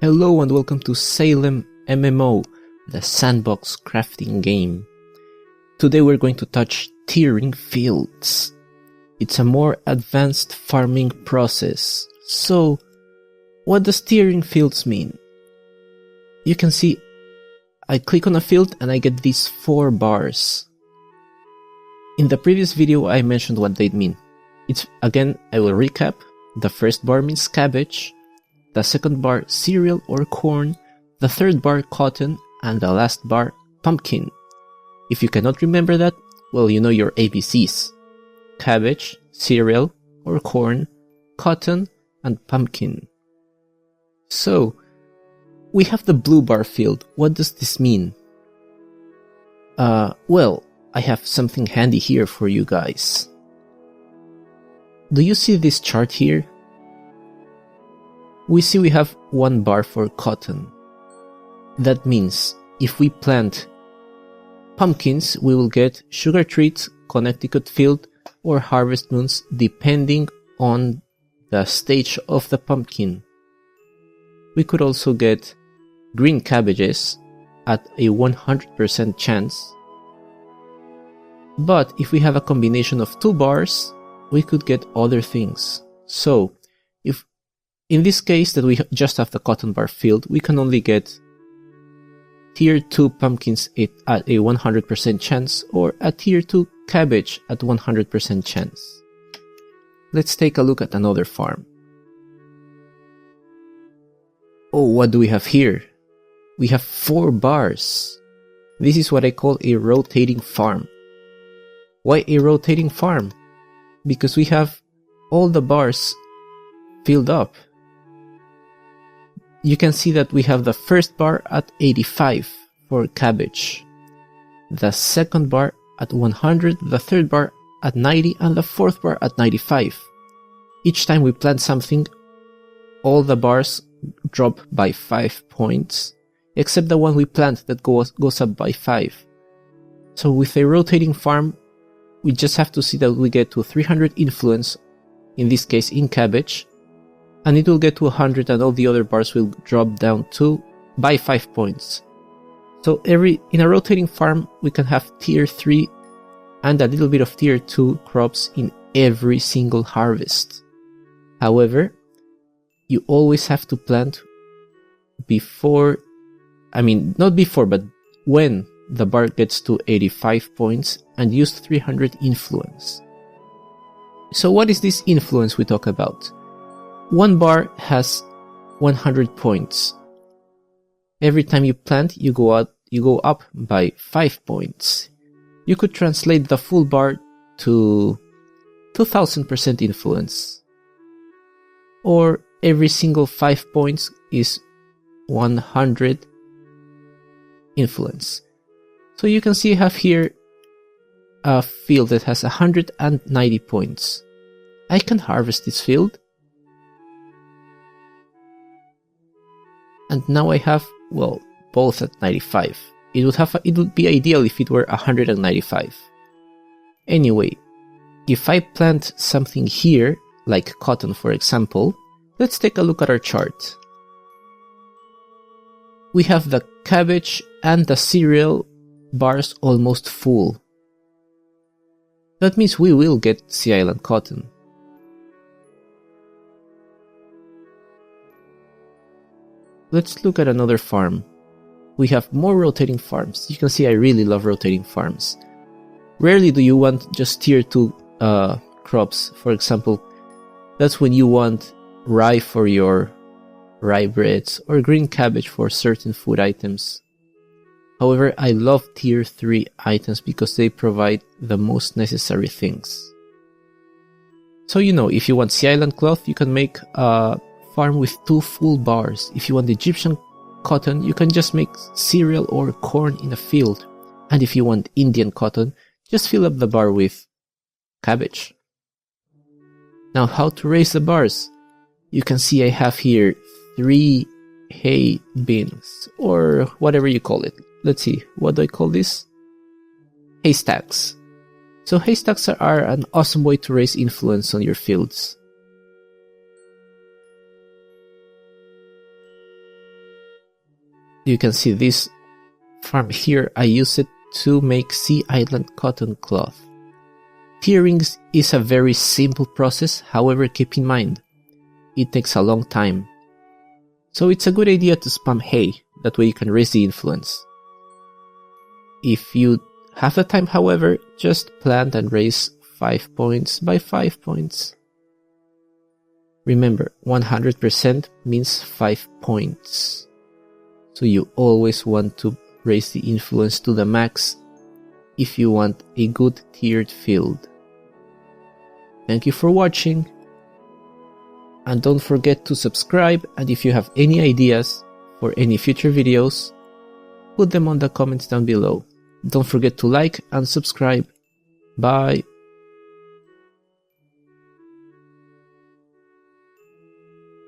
Hello and welcome to Salem MMO, the Sandbox crafting game. Today we're going to touch tiering fields. It's a more advanced farming process. So, what does tiering fields mean? You can see I click on a field and I get these 4 bars. In the previous video I mentioned what they mean. Again, I will recap. The first bar means cabbage, the second bar cereal or corn, the third bar cotton, and the last bar pumpkin. If you cannot remember that, well, you know your ABCs. Cabbage, cereal or corn, cotton, and pumpkin. So, we have the blue bar field. What does this mean? Well, I have something handy here for you guys. Do you see this chart here? We see we have 1 bar for cotton. That means if we plant pumpkins, we will get sugar treats, Connecticut field, or harvest moons depending on the stage of the pumpkin. We could also get green cabbages at a 100% chance. But if we have a combination of 2 bars, we could get other things. So, if in this case that we just have the cotton bar field, we can only get tier 2 pumpkins at a 100% chance or a tier 2 cabbage at 100% chance. Let's take a look at another farm. Oh, what do we have here? We have 4 bars. This is what I call a rotating farm. Why a rotating farm? Because we have all the bars filled up. You can see that we have the first bar at 85 for cabbage, the second bar at 100, the third bar at 90, and the fourth bar at 95. Each time we plant something, all the bars drop by 5 points, except the one we plant that goes up by 5. So with a rotating farm, we just have to see that we get to 300 influence, in this case in cabbage, and it will get to 100 and all the other bars will drop down by 5 points. So in a rotating farm, we can have tier 3 and a little bit of tier 2 crops in every single harvest. However, you always have to plant not before, but when the bar gets to 85 points and use 300 influence. So what is this influence we talk about? 1 bar has 100 points. Every time you plant, you go up by 5 points. You could translate the full bar to 2000% influence. Or every single 5 points is 100 influence. So you can see I have here a field that has 190 points. I can harvest this field. And now I have, well, both at 95. It would be ideal if it were 195. Anyway, if I plant something here, like cotton for example, let's take a look at our chart. We have the cabbage and the cereal bars almost full. That means we will get Sea Island cotton. Let's look at another farm. We have more rotating farms. You can see I really love rotating farms. Rarely do you want just tier 2 crops. For example, that's when you want rye for your rye breads or green cabbage for certain food items. However, I love tier 3 items because they provide the most necessary things. So if you want Sea Island cloth, you can make a farm with 2 full bars. If you want Egyptian cotton, you can just make cereal or corn in a field. And if you want Indian cotton, just fill up the bar with cabbage. Now, how to raise the bars? You can see I have here 3 hay bins, or whatever you call it. Let's see, what do I call this? Haystacks. So haystacks are an awesome way to raise influence on your fields. You can see this farm here, I use it to make Sea Island cotton cloth. Tiering is a very simple process, however keep in mind, it takes a long time. So it's a good idea to spam hay, that way you can raise the influence. If you have the time, however, just plant and raise 5 points by 5 points. Remember, 100% means 5 points. So you always want to raise the influence to the max if you want a good tiered field. Thank you for watching, and don't forget to subscribe, and if you have any ideas for any future videos, put them on the comments down below. Don't forget to like and subscribe. Bye!